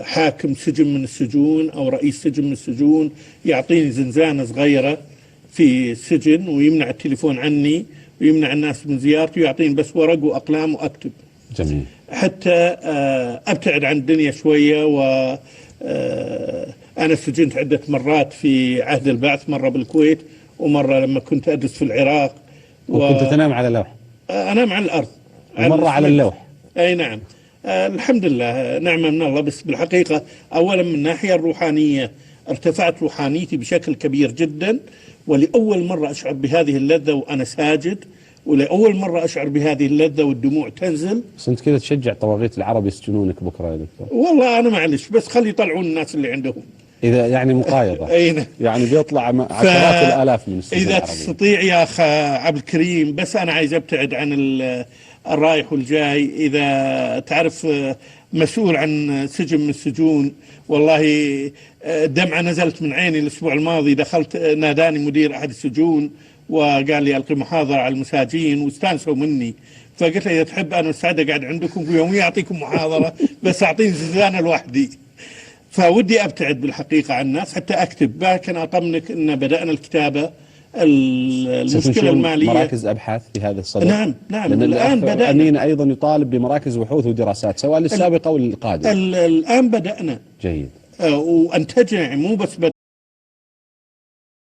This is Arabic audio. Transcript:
حاكم سجن من السجون أو رئيس سجن من السجون يعطيني زنزانة صغيرة في السجن ويمنع التليفون عني ويمنع الناس من زيارتي ويعطيني بس ورق وأقلام وأكتب. جميل. حتى أبتعد عن الدنيا شوية. و أنا سجنت عدة مرات في عهد البعث، مرة بالكويت ومرة لما كنت أدرس في العراق. وكنت تنام على لوح؟ أنام على الأرض. ومرة على اللوح؟ أي نعم. الحمد لله، نعمة من الله. بس بالحقيقة أولا من الناحية الروحانية ارتفعت روحانيتي بشكل كبير جدا، ولأول مرة أشعر بهذه اللذة وأنا ساجد، ولأول مرة أشعر بهذه اللذة والدموع تنزل. بس أنت كذا تشجع طواغيت العرب يسجنونك بكرة يا دكتور؟ والله أنا معلش، بس خلي يطلعون الناس اللي عندهم. إذا يعني مقايضة يعني بيطلع عشرات الآلاف من السجن إذا العربي. تستطيع يا أخ عبد الكريم، بس أنا عايز أبتعد عن الرايح والجاي. إذا تعرف مسؤول عن سجن من السجون، والله دمعة نزلت من عيني الأسبوع الماضي. دخلت ناداني مدير أحد السجون وقال لي ألقي محاضرة على المساجين واستانسوا مني. فقلت له إذا تحب أنا مستعد أقعد عندكم يوميا أعطيكم محاضرة، بس أعطيني زنزانة لوحدي. فودي أبتعد بالحقيقة عن الناس حتى أكتب. لكن أطمنك أن بدأنا الكتابة. المشكلة المالية مراكز أبحاث في هذا الصدد. نعم لأن الآن بدأنا. أمين أيضا يطالب بمراكز بحوث ودراسات سواء للسابقة أو للقادم. الآن بدأنا. جيد. وأنتجنا، مو بس